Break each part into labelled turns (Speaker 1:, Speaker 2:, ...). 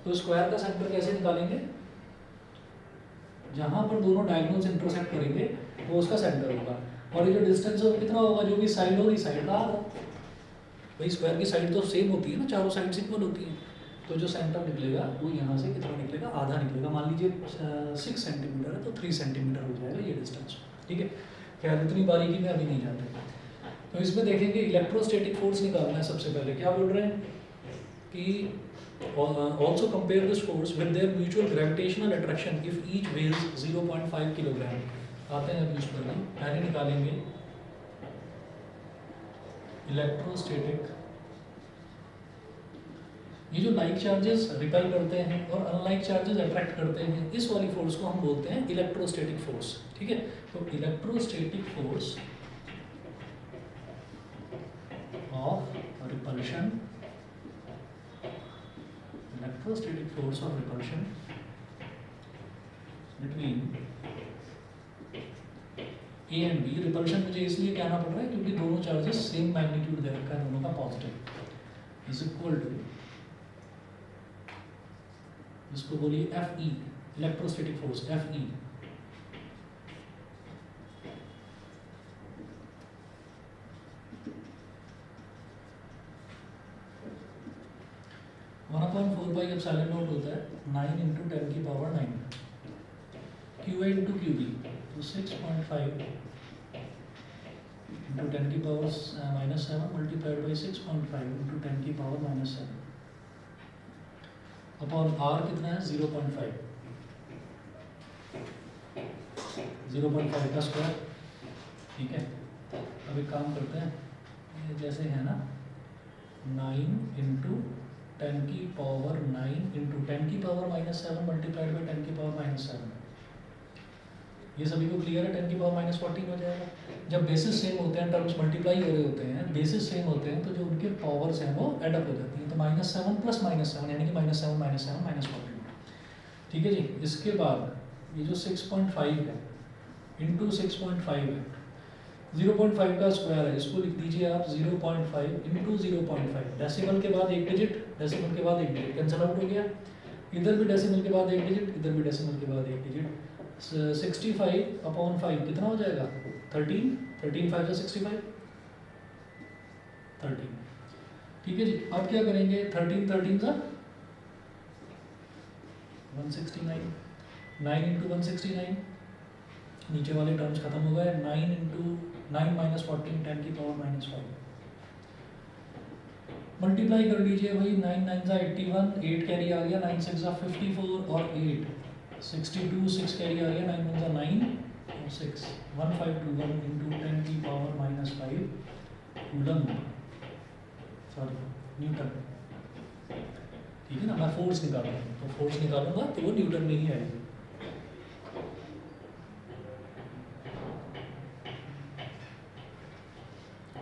Speaker 1: तो स्क्वायर का सेंटर कैसे निकालेंगे? जहां पर दोनों डायगोनल्स इंटरसेक्ट करेंगे वो उसका सेंटर होगा, और ये जो डिस्टेंस है वो कितना होगा? जो भी साइड होगी साइड का आधा। भाई स्क्वायर की साइड तो सेम होती है ना, चारों साइड इक्वल होती हैं, तो जो सेंटर निकलेगा वो यहाँ से कितना निकलेगा? आधा निकलेगा। मान लीजिए 6 सेंटीमीटर है तो 3 सेंटीमीटर हो जाएगा ये डिस्टेंस। ठीक है, खैर इतनी बारीकी में अभी नहीं जाते। तो इसमें देखेंगे इलेक्ट्रोस्टैटिक फोर्स निकालना है। सबसे पहले क्या बोल रहे हैं कि also compare this force with their mutual gravitational attraction if each weighs 0.5 kilogram. आते हैं अभी उस पर भी, पहले निकालेंगे इलेक्ट्रोस्टैटिक। ये जो लाइक चार्जेस रिपेल करते हैं और अनलाइक चार्जेस अट्रैक्ट करते हैं, इस वाली फोर्स को हम बोलते हैं इलेक्ट्रोस्टैटिक फोर्स। ठीक है, तो electrostatic force of repulsion, electrostatic force of repulsion between A and B. Repulsion मुझे इसलिए कहना पड़ रहा है क्योंकि दोनों चार्जेस सेम मैग्नीट्यूड दे रखा है, दोनों का पॉजिटिव, इज इक्वल टू, इसको बोलिए F E, electrostatic force F E. One upon 4 pi epsilon naught होता है 9 इंटू 10 की power 9 Q A into Q B, तो 6.5 इंटू 10 की पावर -7 मल्टीप्लाइड बाई 6.5 इंटू 10 की पावर -7 अपॉन आर कितना है? 0.5, 0.5 का स्क्वायर। ठीक है, अब एक काम करते हैं, ये जैसे है ना 9 इंटू 10 की पावर 9 इंटू 10 की पावर -7 मल्टीप्लाइड बाई 10 की पावर -7, ये सभी को क्लियर है? 10 की पावर -14 हो जाएगा। जब बेसिस सेम होते हैं, टर्म्स मल्टीप्लाई हो रहे होते हैं, बेसिस सेम होते हैं, तो जो उनके पावर्स हैं वो एड अप हो जाती हैं। तो -7 प्लस -7 यानी कि -7 -7 -14। ठीक है जी, इसके बाद ये जो 6.5 है इंटू 6.5 है, 0.5 का स्क्वायर है, इसको लिख दीजिए आप 0.5 इंटू 0.5। डेसिमल के बाद एक डिजिट, डेसिमल के बाद एक डिजिट कैंसिल आउट हो गया, इधर भी डेसिमल के बाद एक डिजिट, इधर भी डेसिमल के बाद एक डिजिट। 65 अपॉन 5 कितना हो जाएगा? 13, 13 5 से 65, 13। ठीक है जी, अब क्या करेंगे? 13 13 का 169, 9 इंटू 169, नीचे वाले टर्म्स खत्म हो गए। 9 इंटू 9 माइनस 14 10 की पावर -5, मल्टीप्लाई कर लीजिए भाई। 9 9 जा 81, 8 कैरी आ गया, 9 6 जा 54 और 8 62, 6 कैरी आ गया, 9 1 जा 9 और 6 1521 इंटू 10 की पावर -5 कूलम, सॉरी न्यूटन। ठीक है ना, मैं फोर्स निकाल रहा हूँ, तो फोर्स निकालूंगा तो वो न्यूटन में ही आएगी।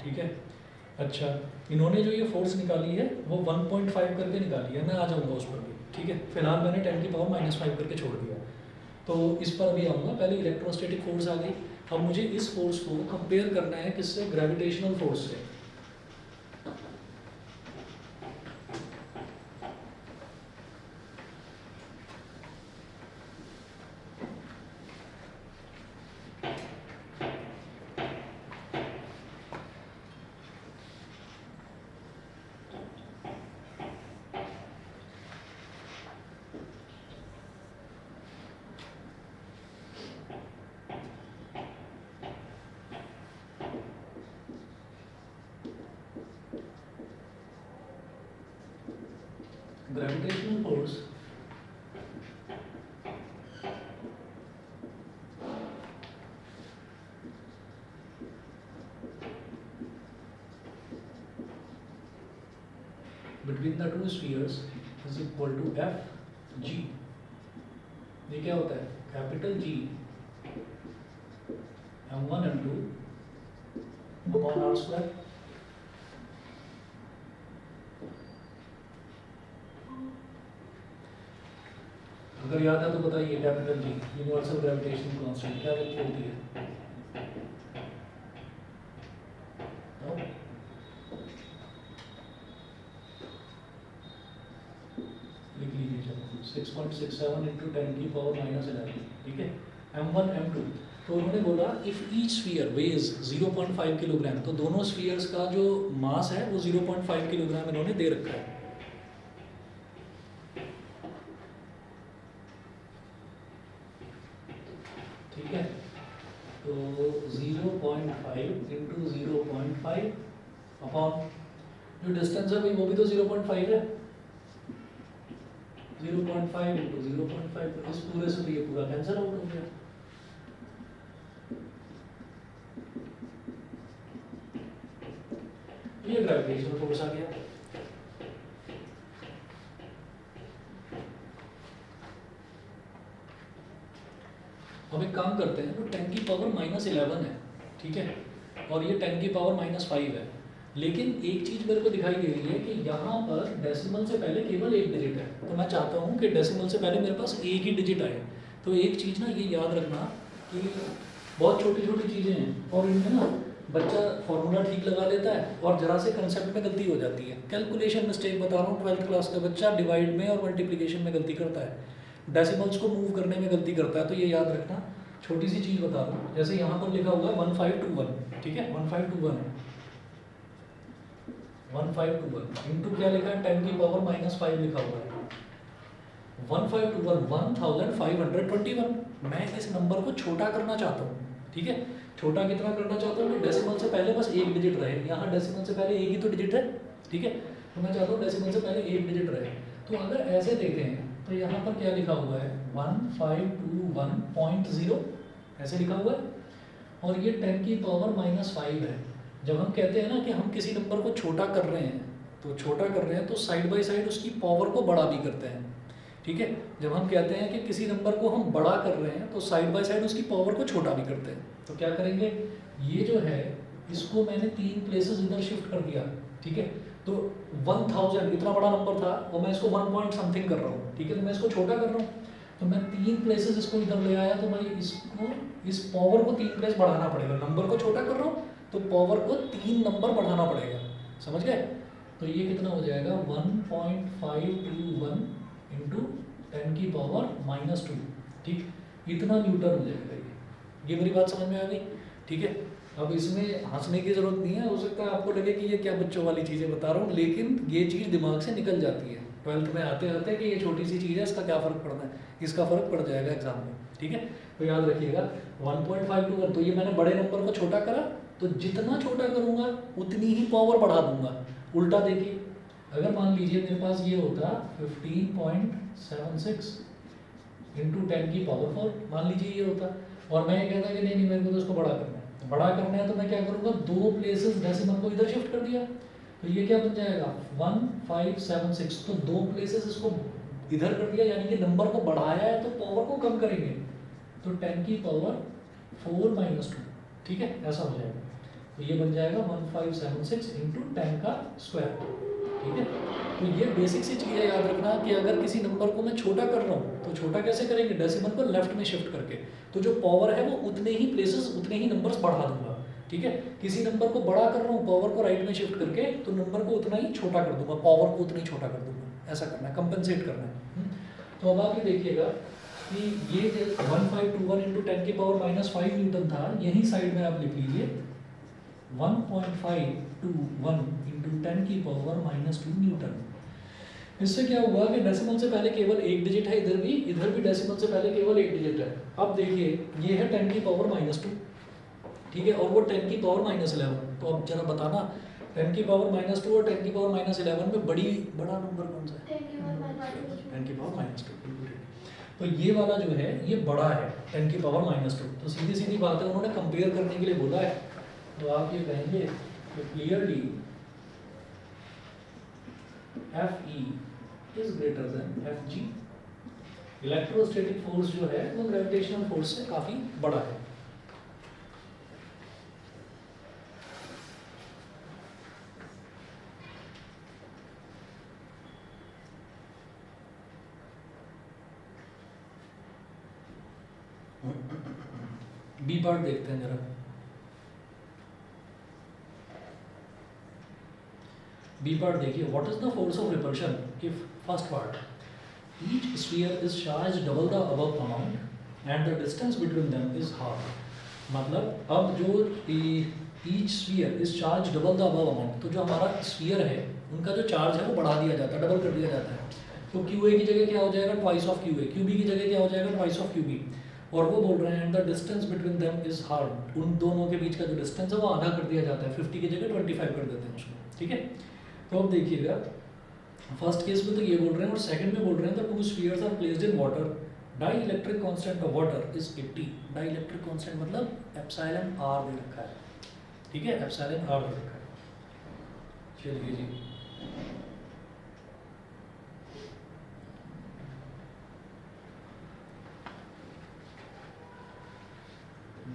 Speaker 1: ठीक है, अच्छा इन्होंने जो ये फोर्स निकाली है वो 1.5 करके निकाली है, मैं आ जाऊंगा उस पर भी। ठीक है, फिलहाल मैंने 10 की पावर -5 करके छोड़ दिया, तो इस पर अभी आऊँगा। पहले इलेक्ट्रोस्टैटिक फोर्स आ गई, अब मुझे इस फोर्स को कंपेयर करना है किससे? ग्रेविटेशनल फोर्स से। Gravitational force between the two spheres is equal to F G। ये क्या होता है? Capital G M1 M2 upon R square. अगर याद है तो बताइए, capital G universal gravitation constant क्या होती है? तो लिख लीजिए लीजिए 6.67 इंटू 10⁻⁻11, ठीक है। m1 m2, तो उन्होंने बोला if each sphere weighs 0.5 kilogram, तो दोनों स्फीयर्स का जो मास है वो 0.5 किलोग्राम इन्होंने दे रखा है। ठीक है, तो 0.5 इंटू 0.5 अपॉन जो डिस्टेंस है भाई वो भी तो 0.5 है, 0.5 इंटू 0.5, तो इस पूरे से तो ये पूरा कैंसिल आउट हो गया। ये ग्रेविटेशनल फोर्स आ गया। अब एक काम करते हैं, तो 10⁻⁻11 है, ठीक है, और ये 10⁻⁻5 है, लेकिन एक चीज़ मेरे को दिखाई दे रही है कि यहाँ पर डेसिमल से पहले केवल एक डिजिट है, तो मैं चाहता हूँ कि डेसिमल से पहले मेरे पास एक ही डिजिट आए। तो एक चीज़ ना ये याद रखना कि बहुत छोटी छोटी चीज़ें हैं और इनमें ना बच्चा फॉर्मूला ठीक लगा लेता है और जरा से कंसेप्ट में गलती हो जाती है। कैलकुलेशन मिस्टेक बता रहा हूँ, 12th क्लास का बच्चा डिवाइड में और मल्टीप्लिकेशन में गलती करता है, डेसिमल्स को मूव करने में गलती करता है। तो ये याद रखना, छोटी सी चीज़ बता रहा हूँ, जैसे यहाँ पर लिखा हुआ है 1521, ठीक है, 1521 है, 1521 इंटू क्या लिखा है 10⁻⁻5 लिखा हुआ है, 1521 1521। मैं इस नंबर को छोटा करना चाहता हूँ, ठीक है, छोटा कितना करना चाहता हूँ कि डेसिमल से पहले बस एक डिजिट रहे, यहाँ डेसिमल से पहले एक ही तो डिजिट है, ठीक है, तो मैं चाहता हूँ डेसिमल से पहले एक डिजिट रहे। तो अगर ऐसे देखें तो यहाँ पर क्या लिखा हुआ है 1521.0 ऐसे लिखा हुआ है, और ये 10⁻⁻5 है। जब हम कहते हैं ना कि हम किसी नंबर को छोटा कर रहे हैं, तो साइड बाय साइड उसकी पावर को बड़ा भी करते हैं, ठीक है। जब हम कहते हैं कि किसी नंबर को हम बड़ा कर रहे हैं तो साइड बाय साइड उसकी पावर को छोटा भी करते हैं। तो क्या करेंगे, ये जो है इसको मैंने 3 प्लेसेस इधर शिफ्ट कर दिया, ठीक है, तो 1000 इतना बड़ा नंबर था वो मैं इसको 1 पॉइंट समथिंग कर रहा हूँ, ठीक है, तो मैं इसको छोटा कर रहा हूँ, तो मैं 3 प्लेसेस इसको इधर ले आया, तो भाई इसको इस पावर को 3 प्लेस बढ़ाना पड़ेगा, नंबर को छोटा कर रहा हूँ तो पावर को 3 नंबर बढ़ाना पड़ेगा, समझ गए। तो ये कितना हो जाएगा 1.521 इंटू 10⁻⁻2, ठीक, इतना न्यूटन हो जाएगा। ये मेरी बात समझ में आ गई, ठीक है। अब इसमें हंसने की जरूरत नहीं है, हो सकता है आपको लगे कि ये क्या बच्चों वाली चीज़ें बता रहा हूँ, लेकिन ये चीज़ दिमाग से निकल जाती है 12th में आते आते कि ये छोटी सी चीज़ है, इसका क्या फ़र्क पड़ना है, इसका फ़र्क पड़ जाएगा एग्जाम में, ठीक है। तो याद रखिएगा 1.521, तो ये मैंने बड़े नंबर को छोटा करा, तो जितना छोटा करूँगा उतनी ही पावर बढ़ा दूंगा। उल्टा देखिए, अगर मान लीजिए मेरे पास ये होता 15.76 इंटू 10⁻4, मान लीजिए ये होता, और मैं ये कहता कि नहीं मेरे को तो इसको बड़ा करना है, तो मैं क्या करूँगा 2 प्लेसेस डेसिमल को इधर शिफ्ट कर दिया, तो ये क्या बन जाएगा 1576, तो 2 प्लेसेस इसको इधर कर दिया, यानी कि नंबर को बढ़ाया है तो पावर को कम करेंगे, तो 10⁻4 - 2, ठीक है, ऐसा हो जाएगा। तो ये बन जाएगा 1576 इंटू 10 का स्क्वायर, ठीक है। तो ये बेसिक सी चीज़ है, याद रखना कि अगर किसी नंबर को मैं छोटा कर रहा हूँ तो छोटा कैसे करेंगे, डेसिमल को लेफ्ट में शिफ्ट करके, तो जो पावर है वो उतने ही प्लेसेस उतने ही नंबर्स बढ़ा दूंगा, ठीक है। किसी नंबर को बड़ा कर रहा हूँ पावर को राइट में शिफ्ट करके, तो नंबर को उतना ही छोटा कर दूंगा, पावर को उतना ही छोटा कर दूंगा, ऐसा करना है, कंपनसेट करना है। तो अब आप ये देखिएगा कि ये 1521 इंटू 10⁻⁻5 न्यूटन था, यही साइड में आप लिख लीजिए 1.521 इंटू 10⁻⁻2 न्यूटन। इससे क्या हुआ कि डेसिमल से पहले केवल एक डिजिट है, इधर भी डेसिमल से पहले केवल एक डिजिट है। अब देखिए ये है 10⁻⁻2, ठीक है, और वो 10⁻�11, तो अब जरा बताना 10⁻⁻2 और 10⁻�11 में बड़ा नंबर कौन सा है, 10⁻⁻2, बिल्कुल ठीक। तो ये वाला जो है ये बड़ा है 10⁻⁻2, तो सीधी सीधी बात है, उन्होंने कंपेयर करने के लिए बोला है, तो आप ये कहेंगे कि clearly FE is greater than FG। Electrostatic force जो है वो ग्रेविटेशनल फोर्स से काफी बड़ा है। बी पार्ट देखते हैं जरा। बी पार्ट देखिए, what is the force of repulsion if, first part, each sphere is charged double the above amount and the distance between them is half. मतलब अब जो each sphere is charged double the above amount, तो जो हमारा sphere है उनका जो charge है वो बढ़ा दिया जाता है, डबल कर दिया जाता है. तो QA की जगह क्या हो जाएगा, ट्वाइस ऑफ QA. QB की जगह क्या हो जाएगा, ट्वाइस ऑफ QB. और वो बोल रहे हैं and the distance between them is half, उन दोनों के बीच का जो डिस्टेंस है वो आधा कर दिया जाता है, 50 की जगह 25 कर देते हैं उसको. ठीक है, तो अब देखिएगा फर्स्ट केस में तो ये बोल रहे हैं और सेकंड में बोल रहे हैं the two spheres are placed in water. Dielectric constant of water is 80. Dielectric constant मतलब एप्सिलॉन आर दे रखा है. ठीक है, एप्सिलॉन आर दे रखा है. चलिए जी,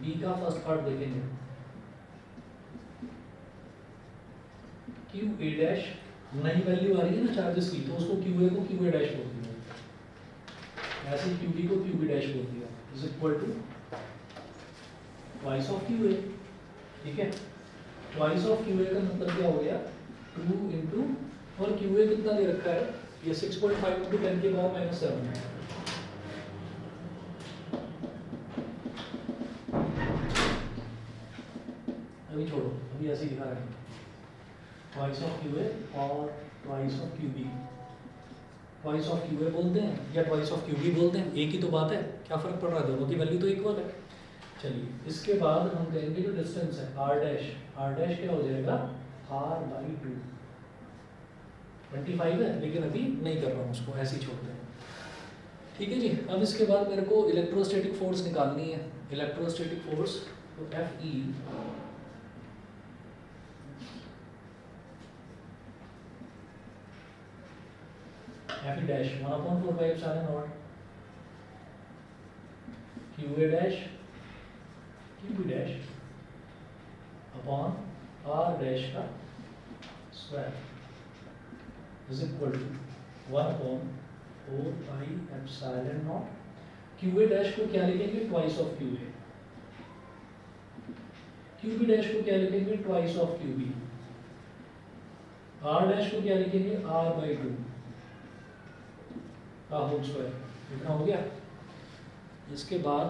Speaker 1: बी का फर्स्ट पार्ट देखेंगे. क्यू ए डैश नई वैल्यू आ रही है ना चार्जेस की, तो उसको क्यू ए को क्यू ए डैश बोल दिया, ऐसे क्यू बी को क्यू बी डैश बोल दिया, is equal to twice of Q A. ठीक है, ट्वाइस ऑफ क्यू ए का मतलब क्या हो गया, 2 इंटू, और क्यू ए कितना दे रखा है, ये 6.5 इंटू 10 की पावर माइनस 7 है. अभी छोड़ो, अभी ऐसे ही दिखा रहे हैं, ट्वाइस ऑफ क्यू ए और twice of Q B. Twice of Q A बोलते हैं या ट्वाइस ऑफ क्यू बी बोलते हैं, एक ही तो बात है, क्या फर्क पड़ रहा है, दोनों की वैल्यू तो इक्वल है. चलिए, इसके बाद हम कहेंगे जो डिस्टेंस है आर डैश, आर डैश क्या हो जाएगा, आर बाई 2. 25 है लेकिन अभी नहीं कर रहा हूँ उसको, ऐसे ही छोड़ते हैं. ठीक है जी, अब इसके बाद मेरे को इलेक्ट्रोस्टैटिक फोर्स निकालनी है. इलेक्ट्रोस्टैटिक फोर्स तो F E F E dash 1/4 by epsilon naught Q A dash Q B dash upon R dash का square is equal to 1/4 by epsilon naught. Q A dash को क्या लिखेंगे, twice of Q A. Q B dash को क्या लिखेंगे, twice of Q B. R dash को क्या लिखेंगे, आर बाई 2 का होल स्क्वायर. इतना हो गया. इसके बाद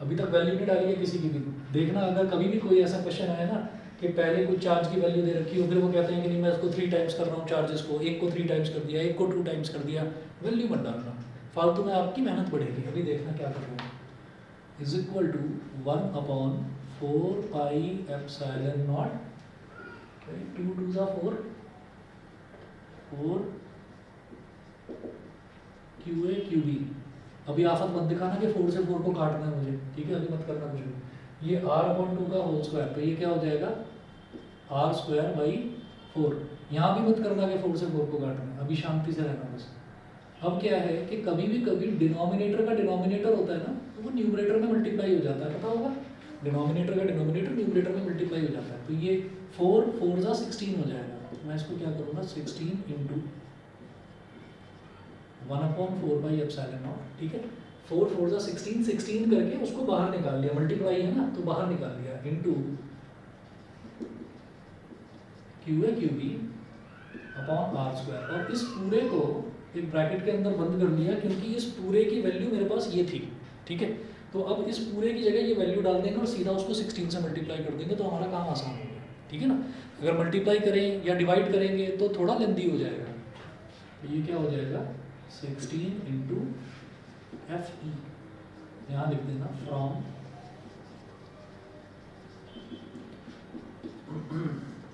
Speaker 1: अभी तक वैल्यू नहीं डाली है किसी की भी. देखना अगर कभी भी कोई ऐसा क्वेश्चन आए ना कि पहले कुछ चार्ज की वैल्यू दे रखी हो, फिर वो कहते हैं कि नहीं मैं इसको 3 टाइम्स कर रहा हूँ चार्जेस को, एक को 3 टाइम्स कर दिया, एक को 2 टाइम्स कर दिया, वैल्यू मत डालना, फालतू में आपकी मेहनत बढ़ेगी. अभी देखना क्या कर रहा हूँ, is equal to 1/4 pi epsilon naught 2 2 जा 4 4 क्यू ए क्यू बी. अभी आफत मत दिखाना कि 4 से 4 को काटना है मुझे. ठीक है, अभी मत करना कुछ भी. ये r/2 का होल स्क्वायर, तो ये क्या हो जाएगा, r स्क्वायर बाई 4. यहाँ भी मत करना कि 4 से 4 को काटना है, अभी शांति से रहना बस. अब क्या है कि कभी भी कभी डिनोमिनेटर का डिनोमिनेटर होता है ना, तो वो न्यूमरेटर में मल्टीप्लाई हो जाता है, पता होगा. डिनोमिनेटर का डिनोमिनेटर न्यूमरेटर में मल्टीप्लाई हो जाता है. तो ये 4 4 जा 16 हो जाएगा. मैं इसको क्या करूँगा, 16 इंटू 1/4 बाई एप्सिलॉन नॉट. ठीक है, 4 4 जा 16, 16 करके उसको बाहर निकाल लिया, मल्टीप्लाई है ना तो बाहर निकाल लिया, into Q A Q B upon R square. और इस पूरे को एक ब्रैकेट के अंदर बंद कर दिया क्योंकि इस पूरे की वैल्यू मेरे पास ये थी. ठीक है, तो अब इस पूरे की जगह ये वैल्यू डाल देंगे और सीधा उसको 16 से मल्टीप्लाई कर देंगे, तो हमारा काम आसान हो गया. ठीक है ना, अगर मल्टीप्लाई करें या डिवाइड करेंगे तो थोड़ा लेंदी हो जाएगा. तो ये क्या हो जाएगा, 16 इंटू एफ ई, यहाँ लिख देना from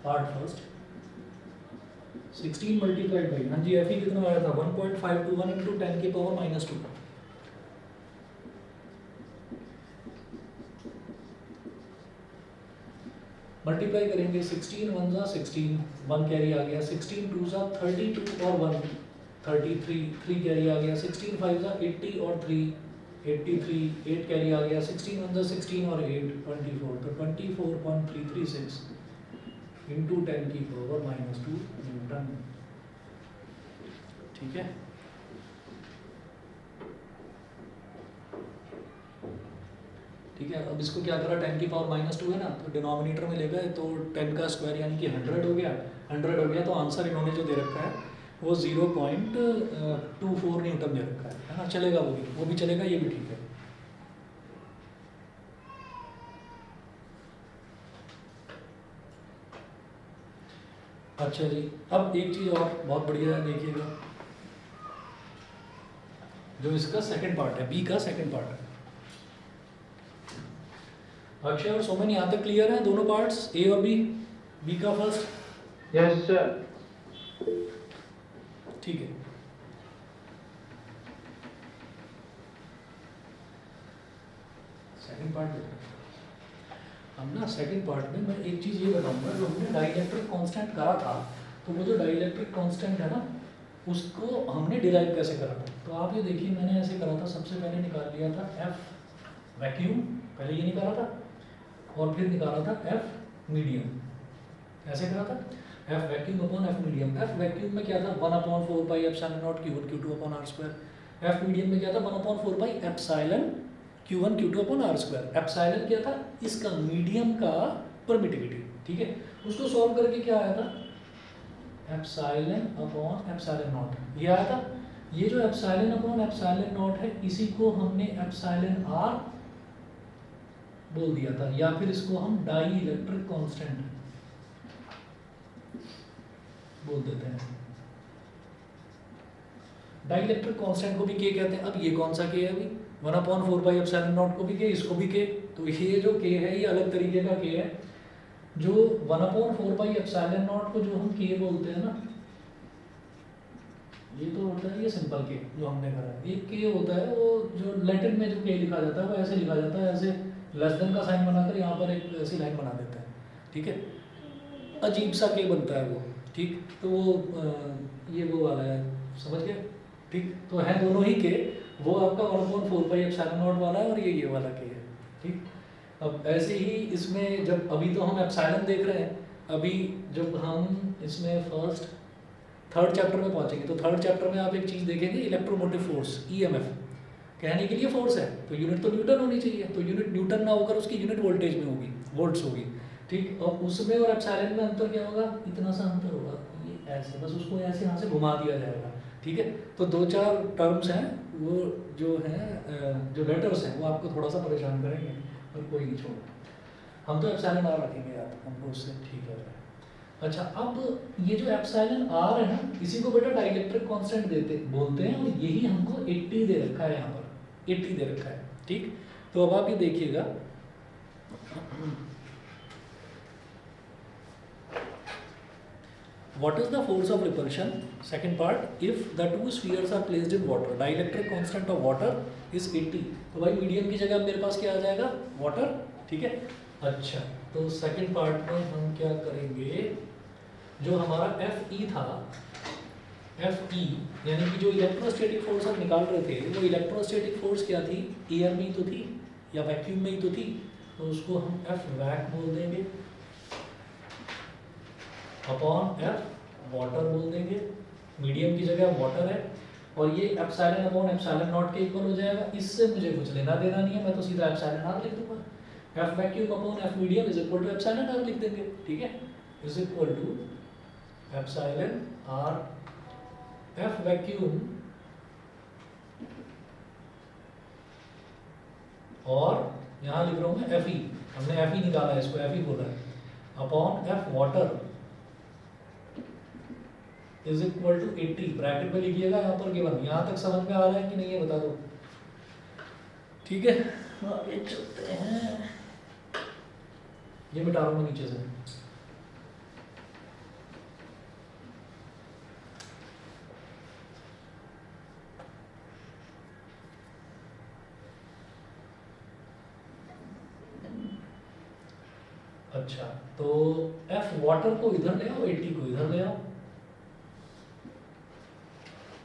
Speaker 1: part first 16 multiplied by, हाँ जी एफ ई कितना आया था, 1.521 इंटू 10 की पावर माइनस 2. मल्टीप्लाई करेंगे 16 1 जा 16, 1 कैरी आ गया, 16 2 जा 32 और 1 33, 3 कैरी आ गया, 16 5 जा 80 और 3 83, 8 कैरी आ गया, 16 1 जा 16 और 8 24, तो 24.336 इंटू 10 की पावर माइनस 2 न्यूटन. ठीक है, ठीक है. अब इसको क्या करा, 10 की पावर माइनस 2 है ना, तो डिनोमिनेटर में ले गए तो 10 का स्क्वायर यानी कि 100 हो गया. 100 हो गया तो आंसर इन्होंने जो दे रखा है वो 0.24 न्यूटन दे रखा है ना, चलेगा, वो भी चलेगा, ये भी ठीक है। अच्छा जी, अब एक चीज़ और बहुत बढ़िया है, देखिएगा, जो इसका सेकंड पार्ट है, बी का सेकंड पार्ट है। अक्षय और सोमन यहाँ तक क्लियर है दोनों पार्ट्स, ए और बी का फर्स्ट?
Speaker 2: Yes sir.
Speaker 1: ठीक है। सेकंड पार्ट हम ना सेकंड पार्ट में मैं एक चीज़ ये बताऊंगा, जो हमने डाइलेक्ट्रिक कांस्टेंट करा था, तो वो जो डाइलेक्ट्रिक कांस्टेंट है ना, उसको हमने डिराइव कैसे करा था। तो आप ये देखिए, मैंने ऐसे करा था, सबसे पहले निकाल लिया था एफ वैक्यूम, पहले ये निकाला था, और फिर निकाला था एफ मीडियम, ऐसे करा था, F vacuum upon F medium. F vacuum में क्या था, 1/4 pi epsilon not Q1 Q2 upon R square. F medium में क्या था, 1/4 pi epsilon Q1 Q2 upon R square. Epsilon क्या था, इसका मीडियम का परमिटिविटी, ठीक है। उसको सॉल्व करके क्या आया था, एप्सिलॉन अपॉन एप्सिलॉन नॉट, ये आया था। ये जो एप्सिलॉन अपॉन एप्सिलॉन नॉट है, इसी को हमने एप्सिलॉन R बोल दिया था, या फिर इसको हम डाई इलेक्ट्रिक कांस्टेंट बोल देते हैं। डाई इलेक्ट्रिक कांस्टेंट को भी के कहते हैं। अब ये कौन सा के है, अभी 1/4 पाई एप्सिलॉन नॉट को भी के, इसको भी के, तो ये जो के है, ये अलग तरीके का के है। जो 1/4 पाई एप्सिलॉन नॉट को जो हम के बोलते हैं ना, ये तो होता है ये सिंपल के जो हमने करा है। एक के होता है वो जो लैटिन में जो के लिखा जाता है, वो ऐसे लिखा जाता है, ऐसे लेस देन का साइन बनाकर यहाँ पर एक ऐसी लाइन बना देते हैं, ठीक है। अजीब सा के बनता है वो, ठीक। तो वो ये वो वाला है, समझ गए, ठीक। तो है दोनों ही के, वो आपका 1/4 पाई एप्सिलॉन नॉट वाला है, और ये वाला के है, ठीक। अब ऐसे ही इसमें जब अभी तो हम एप्सिलॉन देख रहे हैं, अभी जब हम इसमें फर्स्ट थर्ड चैप्टर में पहुंचेंगे, तो थर्ड चैप्टर में आप एक चीज़ देखेंगे, इलेक्ट्रोमोटिव फोर्स, EMF। कहने के लिए फोर्स है तो यूनिट तो न्यूटन होनी चाहिए, तो यूनिट न्यूटन ना होकर उसकी यूनिट वोल्टेज में होगी, वोल्ट्स होगी, ठीक। और उसमें और एप्सिलॉन में अंतर क्या होगा, इतना सा अंतर होगा, ये ऐसे, बस उसको ऐसे यहाँ से घुमा दिया जाएगा, ठीक है। तो 2-4 टर्म्स हैं, वो जो हैं, जो लेटर्स हैं, वो आपको थोड़ा सा परेशान करेंगे, पर कोई नहीं छोड़ो, हम तो एप्सिलॉन R रखेंगे यार, हमको उससे ठीक है। अच्छा, अब ये जो एप्सिलॉन R है ना, इसी को बेटा डाइलेक्ट्रिक कांस्टेंट बोलते हैं, और यही हमको 80 दे रखा है, यहाँ पर 80 दे रखा है, ठीक। तो अब आप ये देखिएगा, what is the force of repulsion, second part, if the two spheres are placed in water, dielectric constant of water is 80। तो भाई मीडियम की जगह मेरे पास क्या आ जाएगा, वाटर, ठीक है। अच्छा, तो सेकंड पार्ट में हम क्या करेंगे, जो हमारा Fe था, Fe यानी कि जो इलेक्ट्रोस्टैटिक फोर्स हम निकाल रहे थे, वो इलेक्ट्रोस्टैटिक फोर्स क्या थी, एयर में ही तो थी, या वैक्यूम में ही तो थी, तो उसको हम F वैक बोल देंगे, अपॉन F वाटर बोल देंगे, मीडियम की जगह वाटर है, और ये एप्सिलॉन अपॉन एप्सिलॉन नॉट के इक्वल हो जाएगा। इससे मुझे कुछ लेना देना नहीं है, मैं तो सीधा एप्सिलॉन R लिख दूंगा, F vacuum upon F medium is equal to epsilon R लिख देंगे, ठीक है, is equal to epsilon R F vacuum, और यहाँ लिख रहा हूँ मैं Fe, हमने Fe निकाला है, इसको Fe बोला है, upon F water is equal to 80, bracket में लिखिएगा यहाँ पर गिवन। यहाँ तक समझ में आ रहा है कि नहीं, ये बता दो, ठीक है। आगे चलते हैं, ये मिटा रहा हूँ नीचे से। अच्छा, तो F वाटर को इधर ले आओ, 80 को इधर ले आओ,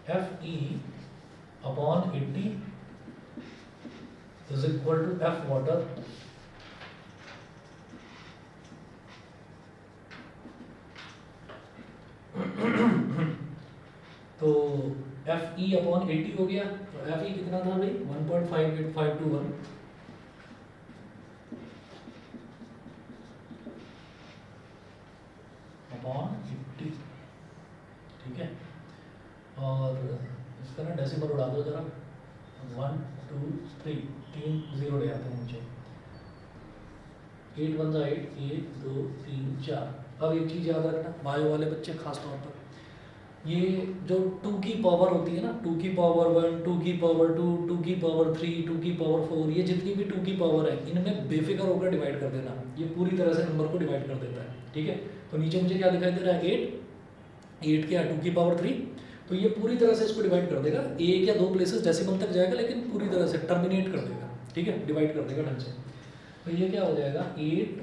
Speaker 1: Fe upon 80 is equal to F water, तो Fe अपॉन 80 हो गया, तो Fe कितना था भाई, 1.58521 अपॉन 80, ठीक है। और इसका ना डेसिमल उड़ा दो जरा, 1 2 3, 3 0 ले आते हैं नीचे, 8 1 जा 8, 1 2 3 4। अब एक चीज़ याद रखना बायो वाले बच्चे खास तौर पर, ये जो 2 की पावर होती है ना, 2 की पावर 1, 2 की पावर 2, 2 की पावर 3, 2 की पावर 4, ये जितनी भी 2 की पावर है इनमें बेफिक्र होकर डिवाइड कर देना, ये पूरी तरह से नंबर को डिवाइड कर देता है। ठीक है, तो नीचे मुझे क्या दिखाई दे रहा है 8, 8 क्या 2 की पावर 3, तो ये पूरी तरह से इसको डिवाइड कर देगा, एक या दो प्लेसेस डेसिमल तक जाएगा लेकिन पूरी तरह से टर्मिनेट कर देगा। ठीक है, डिवाइड कर देगा ढंग से। तो ये क्या हो जाएगा 8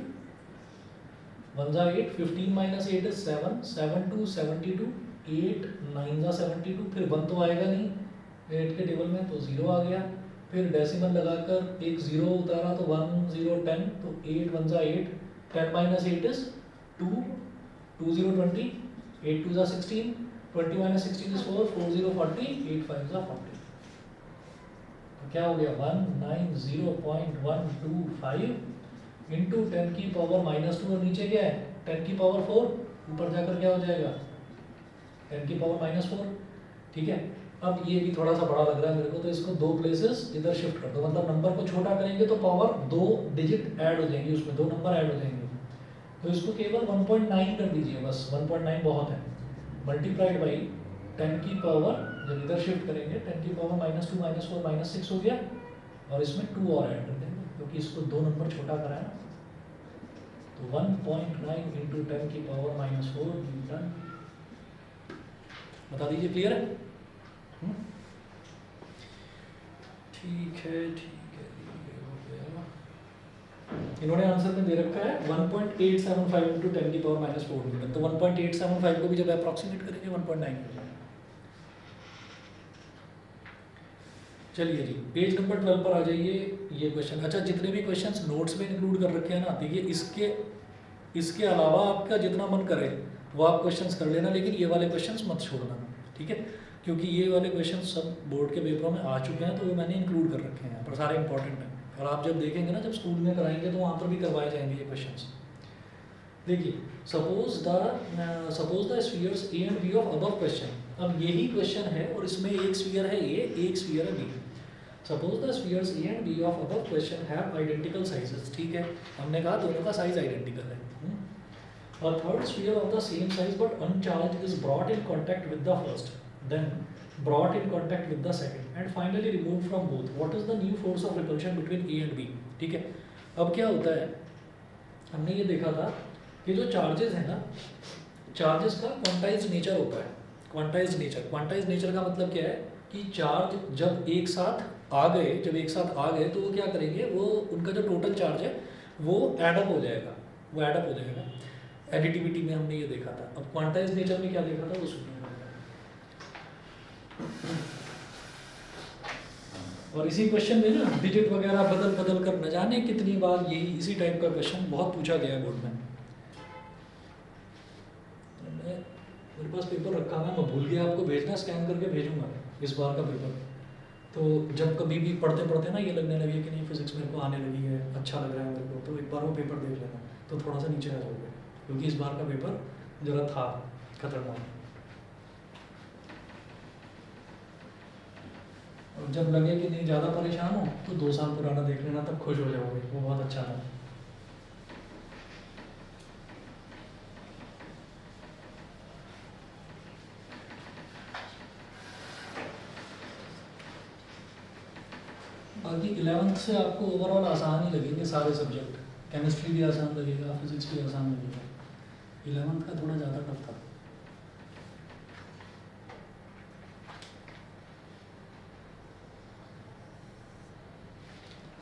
Speaker 1: 1 जा 8, 15 माइनस 8 इज 7, 7 2 72, 8 9 जा 72, फिर 1 तो आएगा नहीं 8 के टेबल में, तो 0 आ गया, फिर डेसिमल लगाकर एक 0 उतारा तो 1 0 10, तो 8 1 जा 8, 10 माइनस 8 इज 2, 2 0 20, 8 2 जा 16, 20 माइनस 16 इज 4, 4 0 40, 8 5 जा 40। तो क्या हो गया 190.125 इंटू 10 की पावर -2, और नीचे क्या है 10 की पावर 4, ऊपर जाकर क्या हो जाएगा 10 की पावर -4। ठीक है, अब ये भी थोड़ा सा बड़ा लग रहा है मेरे को, तो इसको दो प्लेसेस इधर शिफ्ट कर दो, मतलब नंबर को छोटा करेंगे तो पावर 2 डिजिट ऐड हो जाएंगी, उसमें 2 नंबर ऐड हो जाएंगे, तो इसको केवल 1.9 कर दीजिए, बस 1.9 बहुत है, मल्टीप्लाइड बाई 10 की पावर, जब इधर शिफ्ट करेंगे 10 की पावर -2 -4 -6 हो गया, और इसमें 2 और ऐड कर देंगे क्योंकि इसको 2 नंबर छोटा कराया ना, तो 1.9 इंटू 10 की पावर -4 डन। बता दीजिए, क्लियर है? ठीक है ठीक है, ये हो गया। इन्होंने आंसर में दे रखा है 1.875 इंटू 10 की पावर -4 न्यूटन, तो 1.875 को भी जब अप्रॉक्सीमेट करेंगे 1.9 हो जाएगा। चलिए जी, पेज नंबर 12 पर आ जाइए। ये क्वेश्चन, अच्छा जितने भी क्वेश्चंस नोट्स में इंक्लूड कर रखे हैं ना, देखिए इसके अलावा आपका जितना मन करे वो आप क्वेश्चंस कर लेना, लेकिन ये वाले क्वेश्चंस मत छोड़ना। ठीक है, क्योंकि ये वाले क्वेश्चंस सब बोर्ड के पेपरों में आ चुके हैं, तो वो मैंने इंक्लूड कर रखे हैं, पर सारे इंपॉर्टेंट हैं, और आप जब देखेंगे ना, जब स्कूल में कराएंगे तो वहाँ पर भी करवाए जाएंगे ये क्वेश्चंस। देखिए, suppose the spheres A and B of above question, अब यही क्वेश्चन है और इसमें एक स्फीयर है ए, एक स्फीयर है B. Suppose the spheres A and B of above question have identical sizes. ठीक है, हमने कहा दोनों का साइज आइडेंटिकल है। A third sphere of the same size but uncharged is brought in contact with the first, then brought in contact with the second, and finally removed from both. What is the new force of repulsion between A and B? ठीक है, अब क्या होता है, हमने ये देखा था कि जो चार्जेस है ना, चार्जेस का क्वांटाइज्ड नेचर होता है। क्वांटाइज्ड नेचर का मतलब क्या है कि चार्ज जब एक साथ आ गए तो वो क्या करेंगे, वो उनका जो टोटल चार्ज है वो एडअप हो जाएगा, एडिटिविटी में हमने ये देखा था। अब क्वांटाइज्ड नेचर में क्या देखा था वो सुनिए। और इसी क्वेश्चन में ना डिजिट वगैरह बदल कर न जाने कितनी बार यही इसी टाइप का क्वेश्चन बहुत पूछा गया है बोर्ड में। मेरे पास पेपर रखा है, मैं भूल गया आपको भेजना, स्कैन करके भेजूंगा इस बार का पेपर। तो जब कभी भी पढ़ते ना ये लगने लगे कि नहीं फिजिक्स मेरे को आने लगी है, अच्छा लग रहा है मेरे को, तो एक बार वो पेपर देख लेना, तो थोड़ा सा नीचे आ जाओगे, क्योंकि इस बार का पेपर जरा था खतरनाक। और जब लगे कि नहीं ज़्यादा परेशान हो तो 2 साल पुराना देख लेना, तब खुश हो जाओगे, वो बहुत अच्छा था। बाकी 11th से आपको ओवरऑल आसान ही लगेंगे सारे सब्जेक्ट, केमिस्ट्री भी आसान लगेगा, फिजिक्स भी आसान लगेगा। 11th का थोड़ा ज़्यादा टफ था।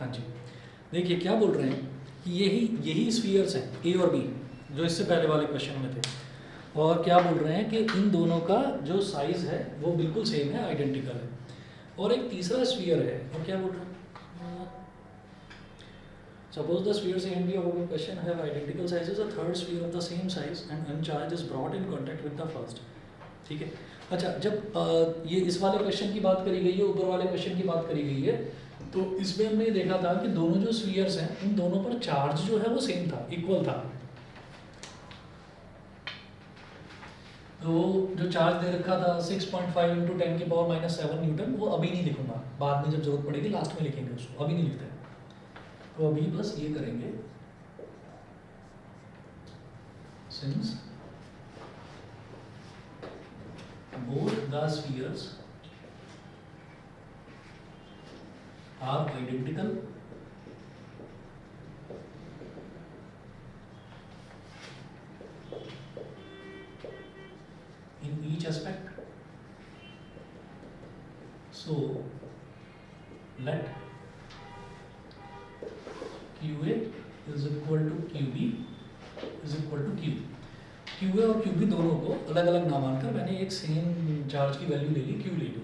Speaker 1: हाँ जी, देखिए क्या बोल रहे हैं कि यही स्फीयर्स हैं ए और बी जो इससे पहले वाले क्वेश्चन में थे, और क्या बोल रहे हैं कि इन दोनों का जो साइज है वो बिल्कुल सेम है, आइडेंटिकल है। और एक तीसरा स्फीयर है, और क्या बोल रहे हैं, Suppose the spheres A and B of our question have identical sizes, a third sphere of the same size and uncharged is brought in contact with the first. ठीक है, अच्छा जब ये इस वाले क्वेश्चन की बात करी गई है, ऊपर वाले क्वेश्चन की बात करी गई है, तो इसमें हमने देखा था कि दोनों जो स्फीयर्स हैं उन दोनों पर चार्ज जो है वो सेम था, इक्वल था। तो जो चार्ज दे रखा था 6.5 इंटू 10⁻⁻7 न्यूटन, वो अभी नहीं लिखूंगा, बाद में जब जरूरत पड़ेगी लास्ट में लिखेंगे उसको, अभी नहीं लिखते हैं। तो अभी बस ये करेंगे, since both the spheres are identical in each aspect, so let QA is equal to QB is equal to Q। QA और QB दोनों को अलग अलग ना मानकर मैंने एक सेम चार्ज की वैल्यू ले ली, Q ले ली।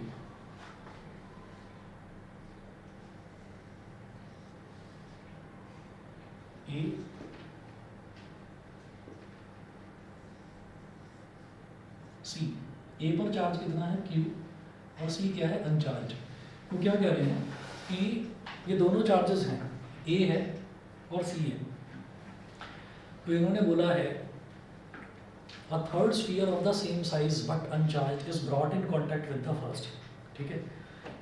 Speaker 1: A C, A पर चार्ज कितना है Q, और C क्या है अनचार्ज। तो क्या कह रहे हैं कि ये दोनों चार्जेस हैं, A है और C है। तो इन्होंने बोला है a third sphere of the same size but uncharged is brought in contact with the first। ठीक है,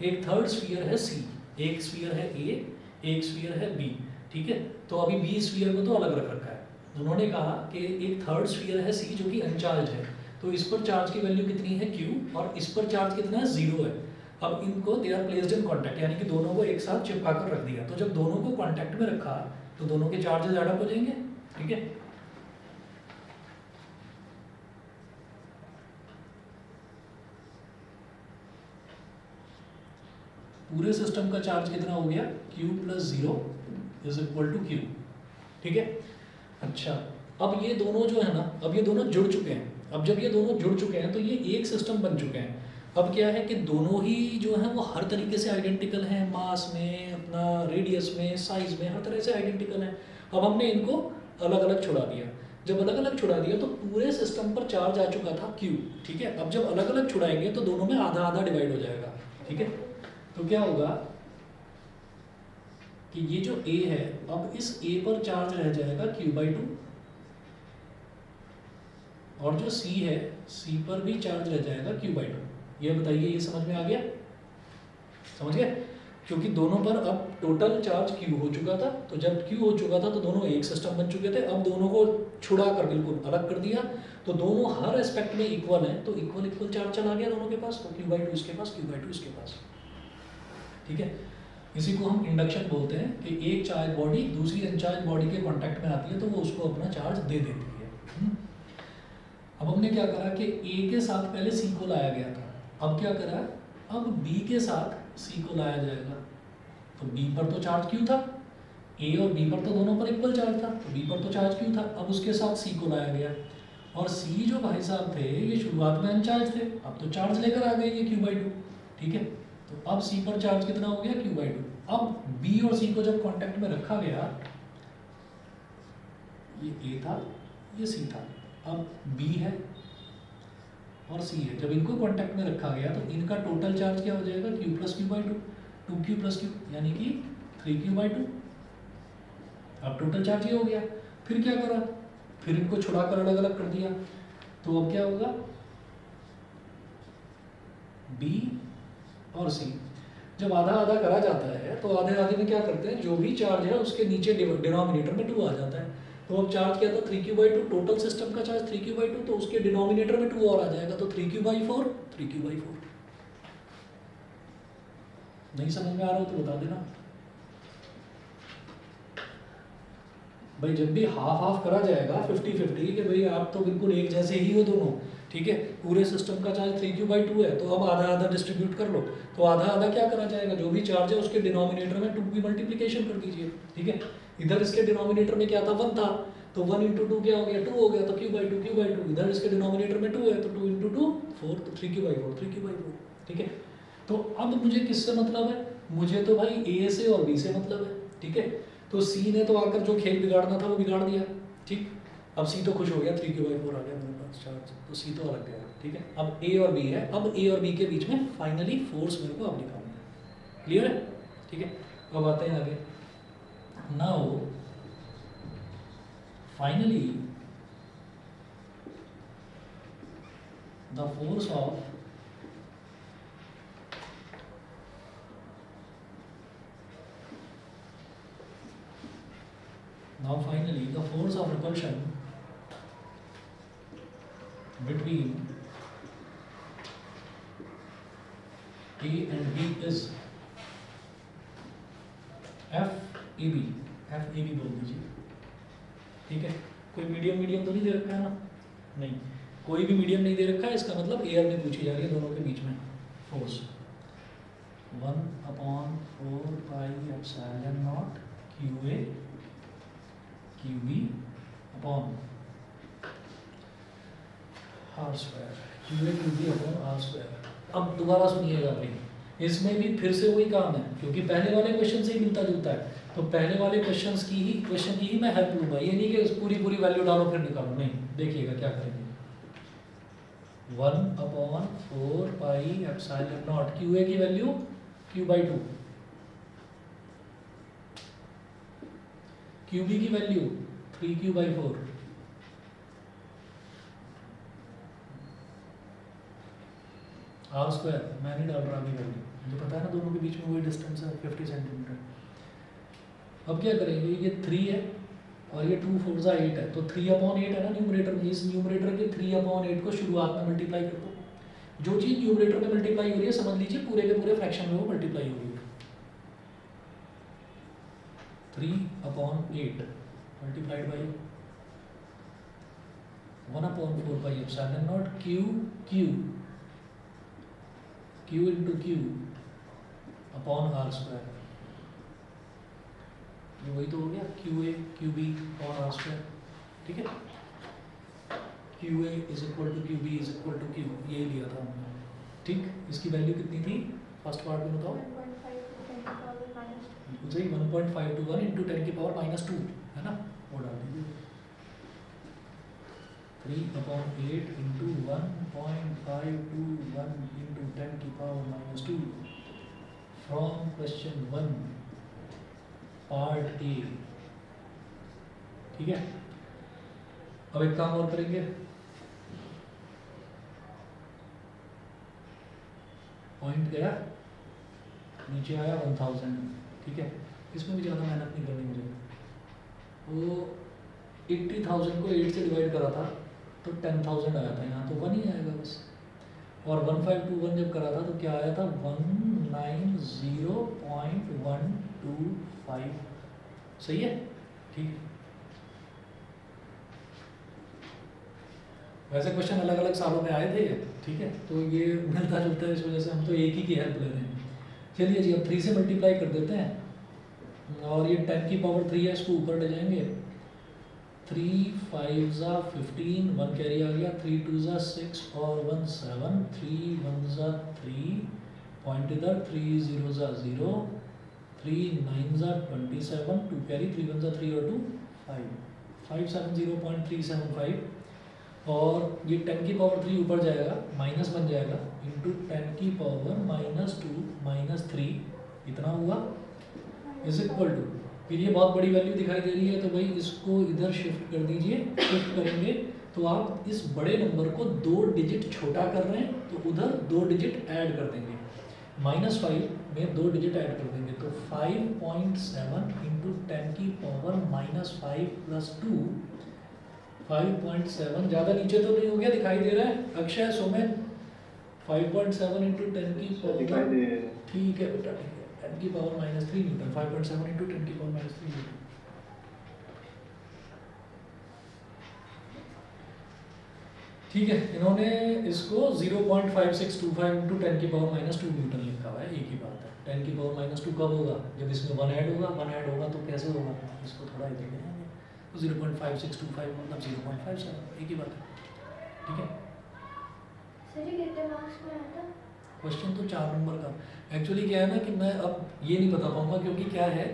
Speaker 1: एक थर्ड स्फीयर है C, एक स्फीयर है A, एक स्फीयर है B। ठीक है, तो अभी B स्फीयर को तो अलग रख रखा है। उन्होंने कहा कि एक थर्ड स्फीयर है C जो कि अनचार्ज है, तो इस पर चार्ज की वैल्यू कितनी है Q, और इस पर चार्ज कितना है 0 है। अब इनको they are placed in contact, यानी कि दोनों को एक साथ चिपका कर रख दिया। तो जब दोनों को कॉन्टैक्ट में रखा तो दोनों के चार्जेस ऐड अप हो जाएंगे। ठीक है, पूरे सिस्टम का चार्ज कितना हो गया Q plus 0 is equal to Q। ठीक है, अच्छा अब ये दोनों जो है ना, अब ये दोनों जुड़ चुके हैं। अब जब ये दोनों जुड़ चुके हैं तो ये एक सिस्टम बन चुके हैं। अब क्या है कि दोनों ही जो है वो हर तरीके से आइडेंटिकल हैं, मास में, अपना रेडियस में, साइज में, हर तरह से आइडेंटिकल हैं। अब हमने इनको अलग अलग छुड़ा दिया। जब अलग अलग छुड़ा दिया तो पूरे सिस्टम पर चार्ज आ चुका था Q। ठीक है, अब जब अलग अलग छुड़ाएंगे तो दोनों में आधा आधा डिवाइड हो जाएगा। ठीक है, तो क्या होगा कि ये जो A है, अब इस A पर चार्ज रह जाएगा Q/2, और जो C है C पर भी चार्ज रह जाएगा Q/2। ये बताइए, ये समझ में आ गया? समझ गए? क्योंकि दोनों पर अब टोटल चार्ज Q हो चुका था, तो जब Q हो चुका था तो दोनों एक सिस्टम बन चुके थे। अब दोनों को छुड़ा कर बिल्कुल अलग कर दिया, तो दोनों हर एस्पेक्ट में इक्वल हैं, तो इक्वल इक्वल चार्ज चला गया दोनों के पास। तो Q/2 इसके पास, Q/2 इसके पास। ठीक है, इसी को हम इंडक्शन बोलते हैं कि एक चार्ज बॉडी दूसरी अनचार्ज बॉडी के कांटेक्ट में आती है तो वो उसको अपना चार्ज दे देती है। अब हमने क्या करा कि A के साथ पहले C को लाया गया था, अब क्या करा, अब B के साथ C को लाया जाएगा। तो B पर तो चार्ज Q था, A और B पर तो दोनों पर इक्वल चार्ज था, तो B पर तो चार्ज Q था। अब उसके साथ C को लाया गया, और C जो भाई साहब थे ये शुरुआत में अनचार्ज थे, अब तो चार्ज लेकर आ गए ये Q/2। ठीक है, तो अब C पर चार्ज कितना हो गया Q/2। अब B और C को जब कांटेक्ट में रखा गया, ये A था, ये C था, अब B है और C है। जब इनको कांटेक्ट में रखा गया तो इनका टोटल चार्ज क्या हो जाएगा Q plus Q/2, 2Q plus Q यानी कि 3Q/2। अब टोटल चार्ज ये हो गया। फिर क्या करा, फिर इनको छुड़ा कर अलग अलग कर दिया, तो अब क्या होगा, B और C जब आधा आधा करा जाता है तो आधे आधे में क्या करते हैं, जो भी चार्ज है उसके नीचे डिनोमिनेटर में 2 आ जाता है। तो अब चार्ज क्या था 3Q/2, टोटल सिस्टम का चार्ज 3Q/2, तो उसके डिनोमिनेटर में 2 और आ जाएगा, तो 3Q/4, 3Q/4। नहीं समझ में आ रहा हो तो बता देना भाई। जब भी हाफ हाफ करा जाएगा 50-50 कि भाई आप तो बिल्कुल एक जैसे ही हो दोनों, ठीक है, पूरे सिस्टम का चार्ज 3Q/2 है, तो अब आधा आधा डिस्ट्रीब्यूट कर लो, तो आधा आधा क्या करा जाएगा, जो भी चार्ज है उसके डिनोमिनेटर में 2 की मल्टीप्लिकेशन कर दीजिए। ठीक है, इधर इसके डिनोमिनेटर में क्या था 1 था, तो 1 × 2 क्या हो गया 2 हो गया, तो Q/2 Q/2। इधर इसके डिनोमिनेटर में 2 है तो 2 × 2 4, तो 3Q/4 3Q/4। ठीक है, तो अब मुझे किससे मतलब है, मुझे तो भाई A से और B से मतलब है। ठीक है, तो C ने तो आकर जो खेल बिगाड़ना था वो बिगाड़ दिया। ठीक, अब C तो खुश हो गया, 3Q/4 आ गया मेरे पास चार्ज, तो C तो अलग गया। ठीक है, अब A और B है, अब A और B के बीच में फाइनली फोर्स मेरे को अब निकालना है। क्लियर है? ठीक है, अब आते हैं आगे। Now finally the force of now finally the force of repulsion between A and B is FAB बोल दीजिए, ठीक है। कोई मीडियम तो नहीं दे रखा है ना, नहीं, कोई भी मीडियम नहीं दे रखा है, इसका मतलब एयर में पूछी जा रही है दोनों के बीच में force 1/4πε0 QA QB upon R square, QA QB upon R square. अब दोबारा सुनिएगा भाई, इसमें भी फिर से वही काम है, क्योंकि पहले वाले क्वेश्चन से ही मिलता जुलता है, तो पहले वाले क्वेश्चन की ही मैं हेल्प लूँगा। ये नहीं कि पूरी वैल्यू डालो फिर निकालो, नहीं। देखिएगा क्या करेंगे, 1/4πε0 QA की वैल्यू Q/2, QB की वैल्यू 3Q/4, आर स्क्वायर मैं नहीं डाल रहा अभी वैल्यू, मुझे पता है ना दोनों के बीच में वही डिस्टेंस है 50 सेंटीमीटर। अब क्या करेंगे, ये 3 है और ये 2 4 8 है, तो 3/8 है ना न्यूमरेटर में, इस न्यूमरेटर के 3/8 को शुरुआत में मल्टीप्लाई कर दो। जो चीज़ न्यूमरेटर में मल्टीप्लाई हो रही है समझ लीजिए पूरे के पूरे फ्रैक्शन में वो मल्टीप्लाई हो रही है। 3/8 multiplied by 1/4πε0 Q into Q upon R square, ये वही तो हो गया QA QB upon R square, ठीक है। QA is equal to QB is equal to Q, ये लिया था हमने, ठीक। इसकी वैल्यू कितनी थी फर्स्ट पार्ट में बताओ, 1.521 इंटू 10⁻⁻2 है ना, वो डाल दीजिए 3/8 into 1.521 into 10⁻⁻2 from question 1 part A, ठीक है। अब एक काम और करेंगे, पॉइंट गया नीचे आया 1000, ठीक है। इसमें भी ज़्यादा मेहनत नहीं करनी मुझे, वो 80,000 को 8 से डिवाइड करा था तो 10,000 आया था, यहाँ तो 1 ही आएगा बस। और 1521 जब करा था तो क्या आया था 190.125, सही है, ठीक है। वैसे क्वेश्चन अलग अलग सालों में आए थे, ठीक है, तो ये मिलता जुलता है, इस वजह से हम तो एक ही की हेल्प ले रहे हैं। चलिए जी, अब 3 से मल्टीप्लाई कर देते हैं, और ये 10⁻³ है, इसको ऊपर ले जाएंगे, 3 5 15, 1 कैरी आ गया, 3 2 6 और 1 7, 3 1 3, पॉइंट इधर, 3 0 0, 3 9 27, 2 कैरी, 3 1 3 और 2 5, 570.375, और ये 10⁻³ ऊपर जाएगा, माइनस बन जाएगा, इंटू 10⁻⁻2 -3, इतना हुआ, इज इक्वल टू, फिर ये बहुत बड़ी वैल्यू दिखाई दे रही है तो भाई इसको इधर शिफ्ट कर दीजिए। शिफ्ट करेंगे तो आप इस बड़े नंबर को 2 डिजिट छोटा कर रहे हैं तो उधर 2 डिजिट ऐड कर देंगे, -5 में 2 डिजिट ऐड कर देंगे, तो 5.7 इंटू 10⁻⁻5 + 2, 5.7, ज़्यादा नीचे तो नहीं हो गया, दिखाई दे रहा है अक्षय सोमेन, 5.7 इंटू 10⁻, ठीक है बेटा, ठीक है, 10⁻³ न्यूटन, 5.7 इंटू 10⁻³ न्यूटन, ठीक है। इन्होंने इसको 0.5625 इंटू 10⁻² न्यूटन लिखा हुआ है, एक ही बात है। 10⁻² कब होगा, जब इसमें 1 ऐड होगा, 1 ऐड होगा तो कैसे होगा, इसको थोड़ा इधर ले आएंगे, तो 0.5625 मतलब 0.57, एक ही बात है, ठीक है।
Speaker 2: सर ये कितने मार्क्स में आया था?
Speaker 1: क्वेश्चन तो 4 नंबर का, एक्चुअली क्या है ना कि मैं अब ये नहीं बता पाऊंगा, क्योंकि क्या है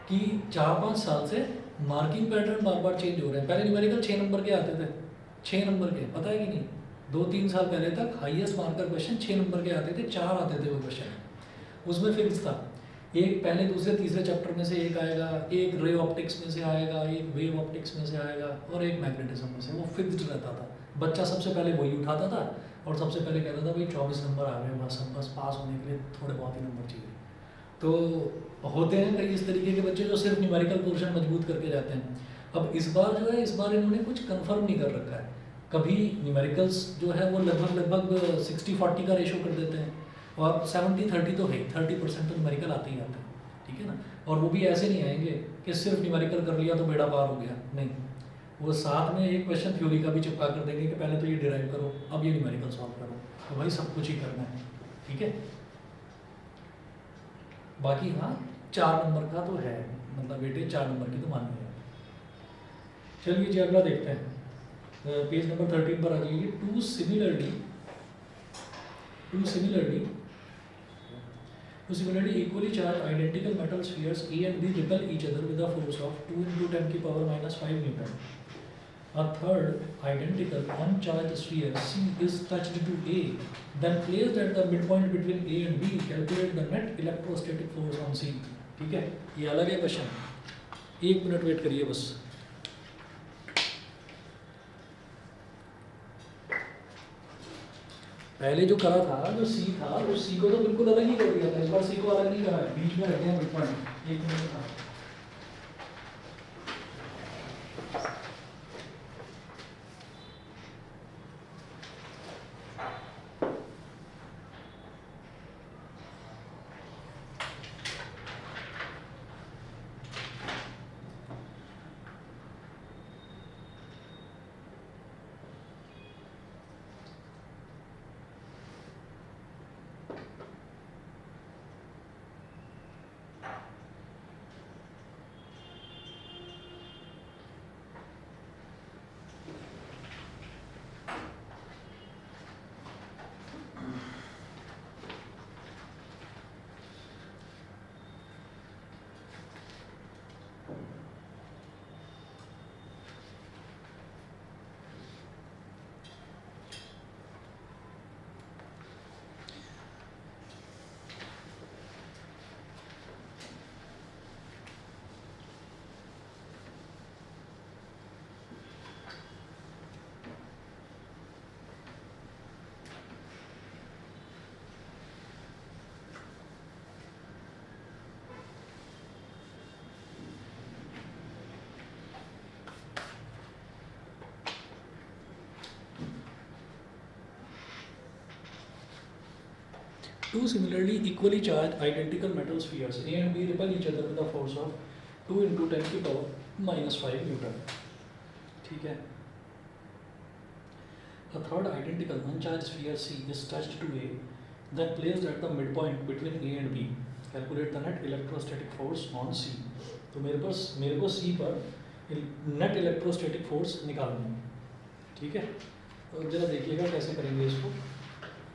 Speaker 1: कि 4-5 साल से मार्किंग पैटर्न बार बार चेंज हो रहे हैं। पहले न्यूमेरिकल 6 नंबर के आते थे, 6 नंबर के, पता है कि नहीं, 2-3 साल पहले तक हाईएस्ट मार्कर क्वेश्चन 6 नंबर के आते थे, 4 आते थे वो क्वेश्चन, उसमें फिक्स था, एक पहले दूसरे तीसरे चैप्टर में से एक आएगा, एक रे ऑप्टिक्स में से आएगा, एक वेव ऑप्टिक्स में से आएगा, और एक मैग्नेटिज्म में से, वो फिक्स्ड रहता था। बच्चा सबसे पहले वही उठाता था, और सबसे पहले कहता था भाई 24 नंबर आ गए, बस पास होने के लिए थोड़े बहुत ही नंबर चाहिए। तो होते हैं कई इस तरीके के बच्चे जो सिर्फ न्यूमेरिकल पोर्शन मजबूत करके जाते हैं। अब इस बार जो है, इस बार इन्होंने कुछ कंफर्म नहीं कर रखा है। कभी न्यूमेरिकल्स जो है वो लगभग 60-40 का रेशो कर देते हैं, और 70-30 तो है, 30% तो न्यूमेरिकल आते ही आते हैं, ठीक है ना। और वो भी ऐसे नहीं आएंगे कि सिर्फ न्यूमेरिकल कर लिया तो बेड़ा पार हो गया, नहीं। वो साथ में एक क्वेश्चन थ्योरी का भी चिपका कर देंगे कि पहले तो ये डिराइव करो, अब ये न्यूमेरिकल सॉल्व करो, तो भाई सब कुछ ही करना है, ठीक है। बाकी हाँ 4 नंबर का तो है, मतलब बेटे 4 नंबर की तो मानी है। चलिए जी अगला देखते हैं, पेज नंबर 13 पर आ जाइए। Two similarly equally charge identical metal spheres A and B repel each other with a force of 2 × 10⁻⁻5 Newton. A third identical uncharged sphere C is touched to A, then placed at the midpoint between A and B. Calculate the net electrostatic force on C. ठीक है, ये अलग है question, 1 minute wait करिए बस। पहले जो करा था, जो सी था, उस सी को तो बिल्कुल अलग ही कर दिया था, इस बार सी को अलग नहीं करा है, बीच में रख दिया मिड पॉइंट, 1 मिनट था। Two similarly equally charged identical metal spheres A and B repel each other with a force of 2 × 10⁻⁻5 Newton. ठीक है। A third identical uncharged sphere C is touched to A, then placed at the midpoint between A and B. Calculate the net electrostatic force on C. तो मेरे को C पर net electrostatic force निकालना है, ठीक है। तो जरा देखिएगा कैसे करेंगे इसको।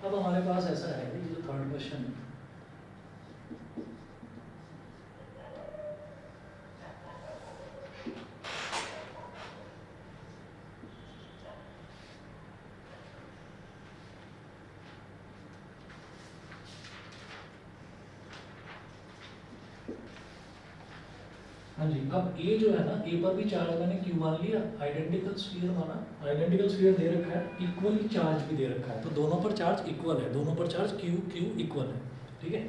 Speaker 1: अब हमारे पास ऐसा है कि जो थर्ड क्वेश्चन है, हाँ जी। अब ए जो है ना, ए पर भी चार्ज मैंने क्यू मान लिया, आइडेंटिकल स्फीयर माना, आइडेंटिकल स्फीयर दे रखा है, इक्वली चार्ज भी दे रखा है, तो दोनों पर चार्ज इक्वल है, दोनों पर चार्ज क्यू क्यू इक्वल है, ठीक है।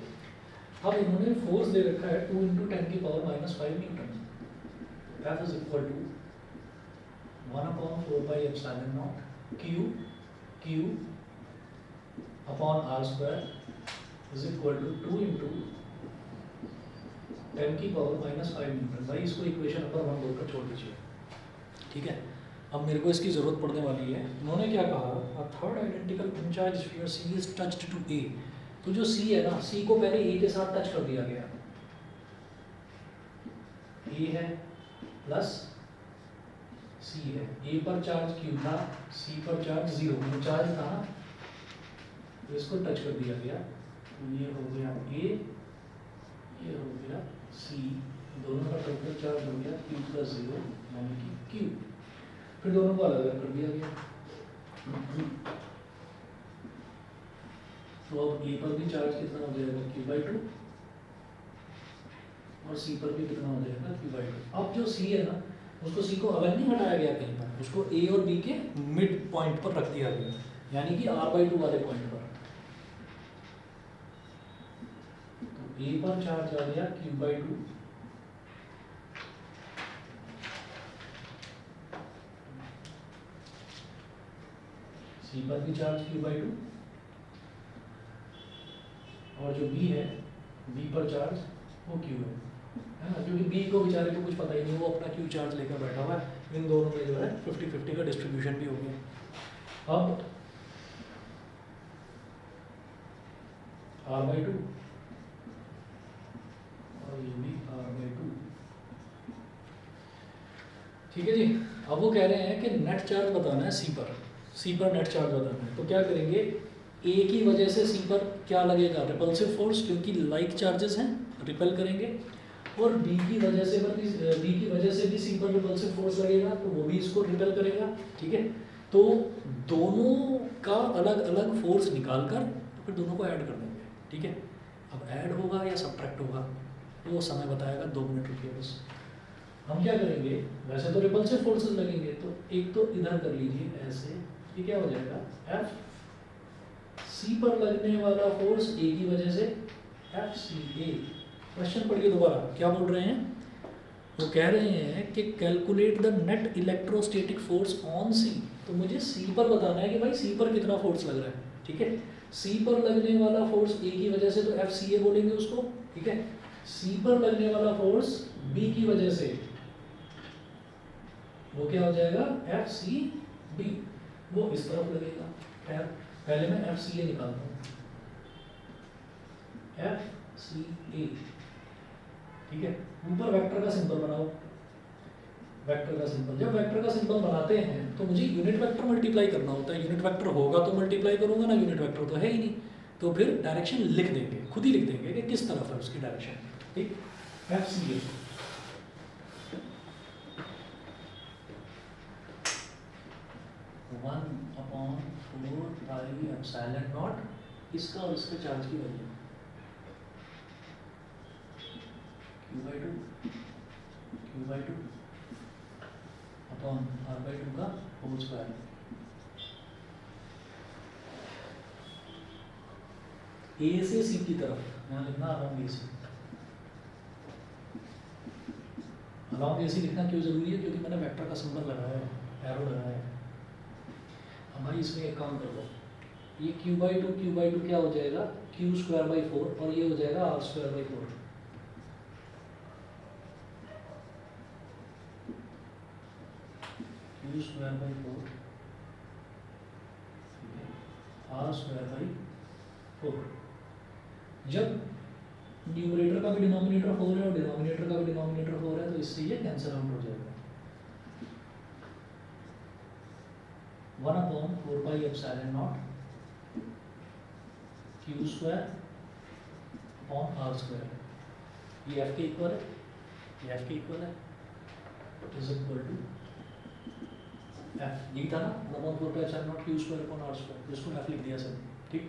Speaker 1: अब इन्होंने फोर्स दे रखा है 2 × 10⁻⁻5 newton, that is equal to 1/4πε0 Q Q upon r² is equal to 2 × 10⁻⁻5 newton. भाई इसको इक्वेशन नंबर 1 बोलकर छोड़ दीजिए, ठीक है। अब मेरे को इसकी ज़रूरत पड़ने वाली है। उन्होंने क्या कहा, a third identical uncharged sphere C is touched to A। तो जो C है ना, C को पहले A के साथ टच कर दिया गया, A है प्लस C है, A पर चार्ज Q था, C पर चार्ज 0, तो चार्ज था ना, तो इसको टच कर दिया गया, तो ये हो गया A, ये हो गया C, दोनों का टोटल चार्ज हो गया Q + 0 यानी कि Q। फिर दोनों को अलग अलग कर दिया गया, तो अब A पर भी चार्ज कितना हो जाएगा Q/2 और C पर भी कितना हो जाएगा Q/2। अब जो C है ना, उसको C को अलग नहीं हटाया गया कहीं पर, उसको A और B के मिड पॉइंट पर रख दिया गया। यानी कि r/2 वाले पॉइंट पर। तो A पर चार्ज आ गया q/2, C पर भी चार्ज q/2, और जो B है B पर चार्ज वो q है ना, क्योंकि B को बेचारे को कुछ पता ही नहीं, वो अपना q चार्ज लेकर बैठा हुआ है। इन दोनों में जो है 50-50 का डिस्ट्रीब्यूशन भी हो गया। अब r/2 और ये भी r/2, ठीक है जी। अब वो कह रहे हैं कि नेट चार्ज बताना है C पर नेट चार्ज बताना है। तो क्या करेंगे, A की वजह से C पर क्या लगेगा, रिपल्सिव फोर्स, क्योंकि लाइक चार्जेस हैं, रिपेल करेंगे। और B की वजह से भी C पर रिपल्सिव फोर्स लगेगा, तो वो भी इसको रिपेल करेगा, ठीक है। तो दोनों का अलग अलग फोर्स निकाल कर तो फिर दोनों को ऐड कर देंगे, ठीक है। अब ऐड होगा या सब्ट्रैक्ट होगा तो वो समय बताएगा, 2 मिनट रुकिए बस। हम क्या करेंगे, वैसे तो रिपल्सिव फोर्सेस लगेंगे, तो एक तो इधर कर लीजिए ऐसे, ये क्या हो जाएगा, F C पर लगने वाला फोर्स A की वजह से FCA। क्वेश्चन पढ़िए दोबारा, क्या बोल रहे हैं, वो कह रहे हैं कि calculate the net electrostatic force on C। तो मुझे C पर बताना है कि भाई C पर कितना फोर्स लग रहा है, ठीक है। C पर लगने वाला फोर्स A की वजह से तो FCA बोलेंगे उसको, ठीक है। C पर लगने वाला फोर्स B की वजह से वो क्या हो जाएगा, FCB, वो इस तरफ लगेगा। खैर पहले मैं FCA निकालता हूँ, FCA, ठीक है। ऊपर वेक्टर का सिंबल बनाओ, वेक्टर का सिंबल, जब वेक्टर का सिंबल बनाते हैं तो मुझे यूनिट वेक्टर मल्टीप्लाई करना होता है। यूनिट वेक्टर होगा तो मल्टीप्लाई करूंगा ना, यूनिट वेक्टर तो है ही नहीं, तो फिर डायरेक्शन लिख देंगे, खुद ही लिख देंगे कि किस तरफ है उसकी डायरेक्शन, ठीक। FCA 1/4πε0, इसका और इसका चार्ज की वैल्यू q/2 अपॉन r/2 का होल स्क्वायर। A से C की तरफ यहाँ लिखना अलॉन्ग AC। अलॉन्ग AC लिखना क्यों जरूरी है, क्योंकि मैंने वेक्टर का सिंबल लगाया है, एरो लगाया है। अब भाई इसमें एक काम कर लो, ये q/2 क्या हो जाएगा, q²/4, और ये हो जाएगा r²/4। q²/4 r²/4। जब न्यूमरेटर का भी डिनोमिनेटर 4 है और डिनोमिनेटर का भी डिनोमिनेटर 4 है, तो इससे ये कैंसिल आउट हो जाएगा। 1/4πε0 q² अपॉन r², ये F के इक्वल है, ये F के इक्वल है, इज इक्वल टू F, यही था ना, 1/4πε0 q² अपॉन r², इसको F लिख दिया सर, ठीक।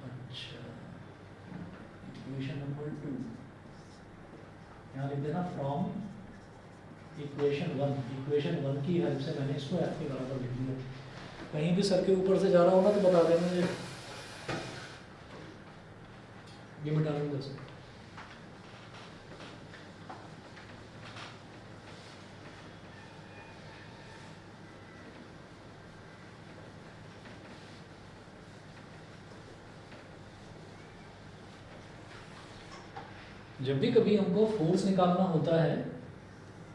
Speaker 1: अच्छा, इक्वेशन नंबर 2 यहाँ लिख देना, फ्रॉम इक्वेशन 1 की हेल्प से मैंने इसको F के बराबर लिख दिया। कहीं भी सर के ऊपर से जा रहा हो ना तो बता देना मुझे, ये मिटा लूँगा सर। जब भी कभी हमको फोर्स निकालना होता है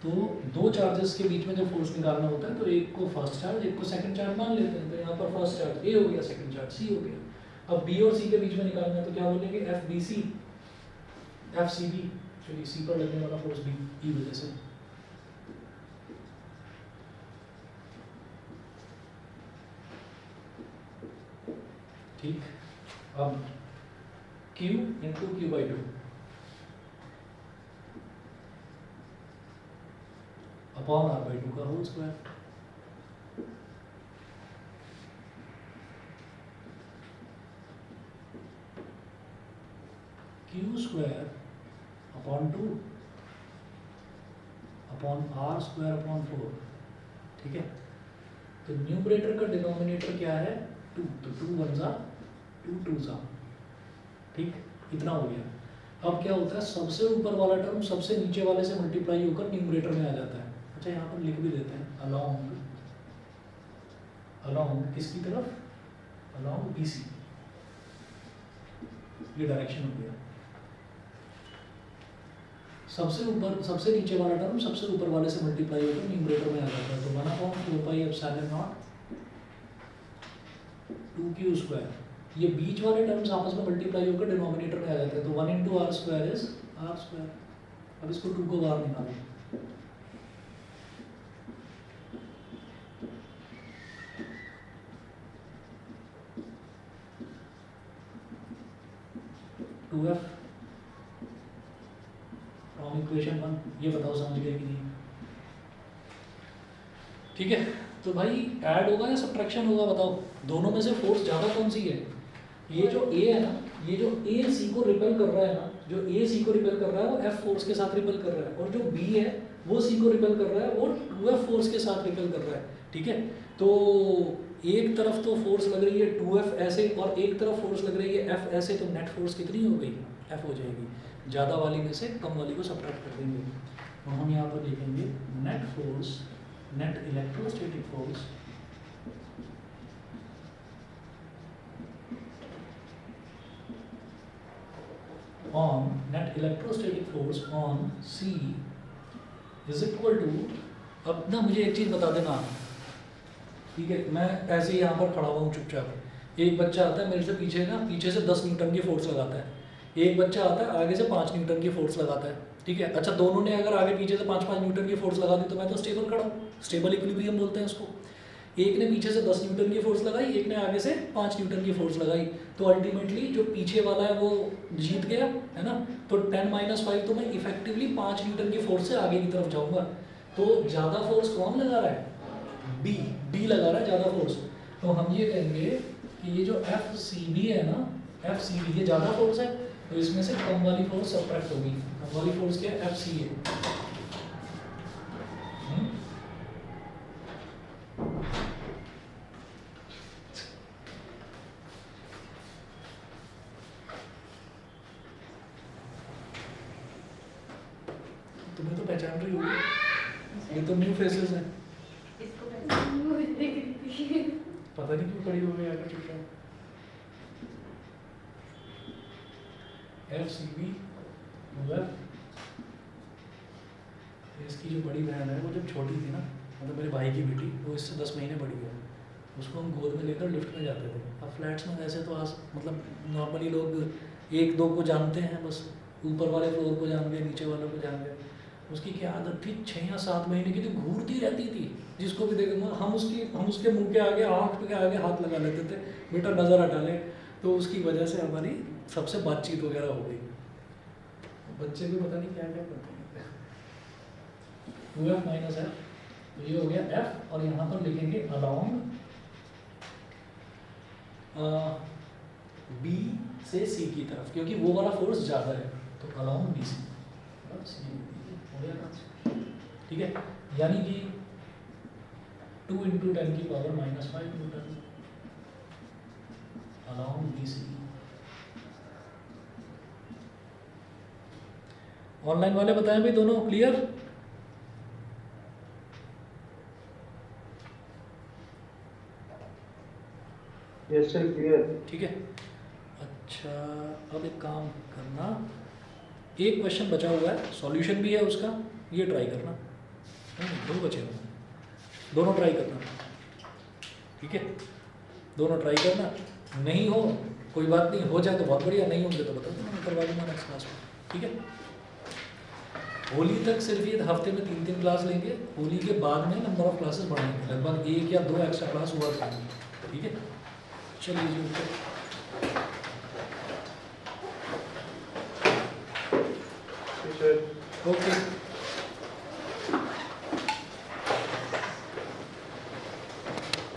Speaker 1: तो दो चार्जेस के बीच में जब फोर्स निकालना होता है तो एक को फर्स्ट चार्ज, एक को सेकंड चार्ज मान लेते हैं। तो यहाँ पर फर्स्ट चार्ज A हो गया, सेकंड चार्ज C हो गया। अब B और C के बीच में निकालना है तो क्या बोलेंगे, FBC, FCB, चलिए C पर लगने वाला फोर्स B की वजह से, ठीक। अब Q इंटू q/2 अपॉन r/2 का whole square, q² upon 2 upon r² upon 4, ठीक है। तो न्यूमरेटर का डिनोमिनेटर क्या है, 2, तो 2 1 जा 2 2 जा, ठीक, इतना हो गया। अब क्या होता है, सबसे ऊपर वाला टर्म सबसे नीचे वाले से मल्टीप्लाई होकर न्यूमरेटर में आ जाता है। अच्छा यहाँ पर लिख भी देते हैं अलोंग, अलोंग किसकी तरफ, अलोंग BC, ये डायरेक्शन हो गया। सबसे ऊपर सबसे नीचे वाला टर्म सबसे ऊपर वाले से मल्टीप्लाई होकर न्यूमरेटर में आ जाता है, तो 1/4πε0 2q², ये बीच वाले टर्म्स आपस में मल्टीप्लाई होकर डिनोमिनेटर में आ जाते हैं, तो 1 × r² इज r²। अब इसको 2 को बाहर निकालो, फ्रॉम इक्वेशन 1, ये बताओ समझ गए कि नहीं? ठीक है, तो भाई ऐड होगा या सब्ट्रैक्शन होगा बताओ, दोनों में से फोर्स ज़्यादा कौन सी है? ये जो A है ना, ये जो A C को रिपेल कर रहा है ना, जो A C को रिपेल कर रहा है वो F फोर्स के साथ रिपेल कर रहा है, और जो B है वो C को रिपेल कर रहा है वो 2F फोर्स के साथ रिपेल कर रहा है, ठीक है। तो एक तरफ तो फोर्स लग रही है 2F ऐसे, और एक तरफ फोर्स लग रही है F ऐसे, तो नेट फोर्स कितनी हो गई? F हो जाएगी। ज़्यादा वाली में से कम वाली को सब्ट्रैक्ट कर देंगे, तो हम यहाँ पर लिखेंगे net force, net electrostatic force on net electrostatic force on C is equal to, अब ना मुझे एक चीज़ बता देना, ठीक है, मैं ऐसे ही यहाँ पर खड़ा हुआ हूँ चुपचाप, एक बच्चा आता है मेरे से पीछे ना, पीछे से 10 न्यूटन की फोर्स लगाता है, एक बच्चा आता है आगे से 5 न्यूटन की फोर्स लगाता है, ठीक है। अच्छा दोनों ने अगर आगे पीछे से 5-5 न्यूटन की फोर्स लगा दी तो मैं तो स्टेबल खड़ा हूँ, स्टेबल इक्विलिब्रियम बोलते हैं उसको। एक ने पीछे से 10 न्यूटन की फोर्स लगाई, एक ने आगे से 5 न्यूटन की फोर्स लगाई, तो अल्टीमेटली जो पीछे वाला है वो जीत गया, है ना। तो 10 - 5 तो मैं इफेक्टिवली 5 न्यूटन की फोर्स से आगे की तरफ जाऊंगा। तो ज़्यादा फोर्स कौन लगा रहा है? डी लगा रहा है ज़्यादा फोर्स। तो हम ये कहेंगे कि ये जो FCB है ना, FCB ये ज़्यादा फोर्स है, तो इसमें से कम वाली फोर्स सब्ट्रैक्ट होगी। कम वाली फोर्स क्या है? FC है। तुम्हें तो पहचान रही होगी, ये तो न्यू फेसेस हैं। पता नहीं क्यों खड़ी हो गई आकर चुपचाप। FCB इसकी जो बड़ी बहन है वो जब छोटी थी ना, मतलब मेरे भाई की बेटी, वो इससे 10 महीने बड़ी है, उसको हम गोद में लेकर लिफ्ट में जाते थे। अब फ्लैट्स में वैसे तो आज मतलब नॉर्मली लोग 1-2 को जानते हैं, बस ऊपर वाले फ्लोर को जान गए, नीचे वालों को जान गए। उसकी क्या आदत थी, 6 या 7 महीने की थी, घूरती रहती थी, जिसको भी देखेंगे हम उसके मुंह के आगे, आँख के आगे हाथ लगा लेते थे, बेटा नज़र हटा ले। तो उसकी वजह से हमारी सबसे बातचीत वगैरह हो गई। बच्चे भी पता नहीं क्या क्या करते हैं। 2F - F, तो ये हो गया F, और यहाँ पर लिखेंगे अलोंग B से C की तरफ, क्योंकि वो वाला फोर्स ज़्यादा है, तो अलोंग BC, ठीक है। यानी कि 2 × 10⁻⁻⁵ न्यूटन अलोंग BC। ऑनलाइन वाले बताएं भाई, दोनों क्लियर?
Speaker 3: Yes sir, clear.
Speaker 1: ठीक है। अच्छा अब एक काम करना, एक क्वेश्चन बचा हुआ है, सॉल्यूशन भी है उसका, ये ट्राई करना। 2 बचे हुए हैं, दोनों ट्राई करना, ठीक है। दोनों ट्राई करना, नहीं हो कोई बात नहीं, हो जाए तो बहुत बढ़िया, नहीं होंगे तो बता देना, मैं करवा दूँगा नेक्स्ट क्लास में, ठीक है। होली तक सिर्फ ये हफ्ते में 3-3 क्लास लेंगे, होली के बाद में नंबर ऑफ क्लासेस बढ़ाएंगे, लगभग 1 या 2 एक्स्ट्रा क्लास हुआ करेंगे, ठीक है। चलिए जी,
Speaker 3: सर
Speaker 1: ओके।